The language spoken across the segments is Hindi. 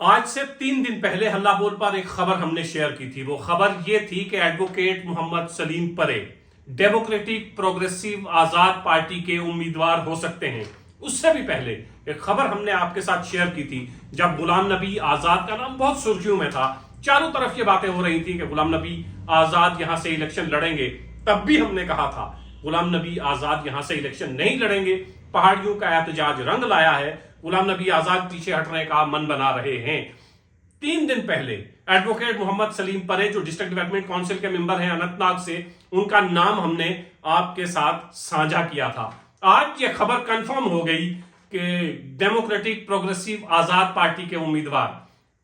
आज से 3 दिन पहले हल्ला बोल पर एक खबर हमने शेयर की थी। वो खबर ये थी कि एडवोकेट मोहम्मद सलीम परे डेमोक्रेटिक प्रोग्रेसिव आजाद पार्टी के उम्मीदवार हो सकते हैं। उससे भी पहले एक खबर हमने आपके साथ शेयर की थी जब गुलाम नबी आजाद का नाम बहुत सुर्खियों में था। चारों तरफ ये बातें हो रही थी कि गुलाम नबी आजाद यहां से इलेक्शन लड़ेंगे। तब भी हमने कहा था गुलाम नबी आजाद यहां से इलेक्शन नहीं लड़ेंगे। पहाड़ियों का एहतजाज रंग लाया है। गुलाम नबी आजाद पीछे हटने का मन बना रहे हैं। 3 दिन पहले एडवोकेट मोहम्मद सलीम परे जो डिस्ट्रिक्ट डेवलपमेंट काउंसिल के मेंबर हैं अनंतनाग से, उनका नाम हमने आपके साथ साझा किया था। आज यह खबर कंफर्म हो गई कि डेमोक्रेटिक प्रोग्रेसिव आजाद पार्टी के उम्मीदवार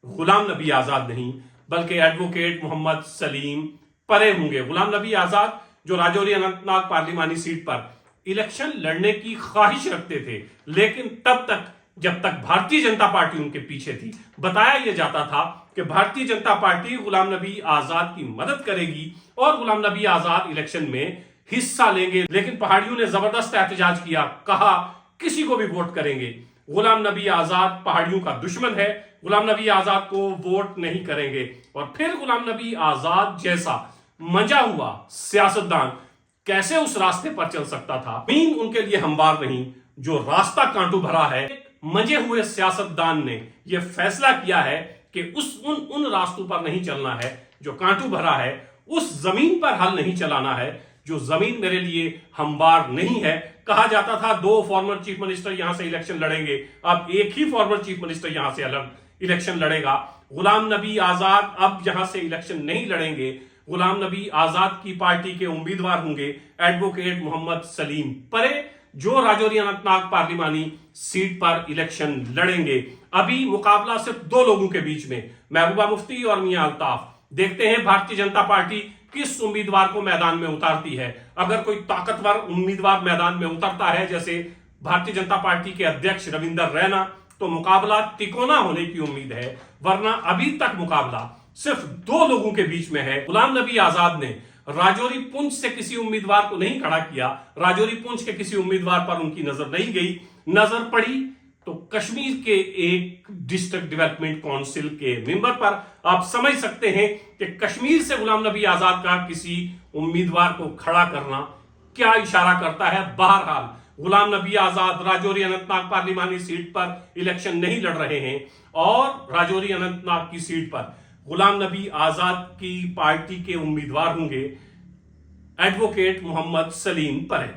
गुलाम नबी आजाद नहीं बल्कि एडवोकेट मोहम्मद सलीम परे होंगे। गुलाम नबी आजाद जो राजौरी अनंतनाग पार्लिमानी सीट पर इलेक्शन लड़ने की ख्वाहिश रखते थे, लेकिन तब तक जब तक भारतीय जनता पार्टी उनके पीछे थी। बताया यह जाता था कि भारतीय जनता पार्टी गुलाम नबी आजाद की मदद करेगी और गुलाम नबी आजाद इलेक्शन में हिस्सा लेंगे। लेकिन पहाड़ियों ने जबरदस्त एहतजाज किया, कहा किसी को भी वोट करेंगे। गुलाम नबी आजाद पहाड़ियों का दुश्मन है, गुलाम नबी आजाद को वोट नहीं करेंगे। और फिर गुलाम नबी आजाद जैसा मजा हुआ सियासतदान कैसे उस रास्ते पर चल सकता था। मीन उनके लिए हमवार नहीं, जो रास्ता कांटू भरा है। मजे हुए सियासतदान ने यह फैसला किया है कि उन रास्तों पर नहीं चलना है जो कांटू भरा है। उस जमीन पर हल नहीं चलाना है जो जमीन मेरे लिए हमवार नहीं है। कहा जाता था 2 फॉर्मर चीफ मिनिस्टर यहां से इलेक्शन लड़ेंगे, अब एक ही फॉर्मर चीफ मिनिस्टर यहां से अलग इलेक्शन लड़ेगा। गुलाम नबी आजाद अब यहां से इलेक्शन नहीं लड़ेंगे। गुलाम नबी आजाद की पार्टी के उम्मीदवार होंगे एडवोकेट मोहम्मद सलीम परे, जो राजौरी अनंतनाग पार्लिमानी सीट पर इलेक्शन लड़ेंगे। अभी मुकाबला सिर्फ 2 लोगों के बीच में, महबूबा मुफ्ती और मियां अल्ताफ। देखते हैं भारतीय जनता पार्टी किस उम्मीदवार को मैदान में उतारती है। अगर कोई ताकतवर उम्मीदवार मैदान में उतरता है जैसे भारतीय जनता पार्टी के अध्यक्ष रविंदर रैना, तो मुकाबला तिकोना होने की उम्मीद है। वरना अभी तक मुकाबला सिर्फ 2 लोगों के बीच में है। गुलाम नबी आजाद ने राजौरी पुंछ से किसी उम्मीदवार को नहीं खड़ा किया, राजौरी पुंछ के किसी उम्मीदवार पर उनकी नजर नहीं गई। नजर पड़ी तो कश्मीर के एक डिस्ट्रिक्ट डेवलपमेंट काउंसिल के मेंबर पर। आप समझ सकते हैं कि कश्मीर से गुलाम नबी आजाद का किसी उम्मीदवार को खड़ा करना क्या इशारा करता है। बहरहाल गुलाम नबी आजाद राजौरी अनंतनाग पार्लिमानी सीट पर इलेक्शन नहीं लड़ रहे हैं और राजौरी अनंतनाग की सीट पर गुलाम नबी आजाद की पार्टी के उम्मीदवार होंगे एडवोकेट मोहम्मद सलीम परे।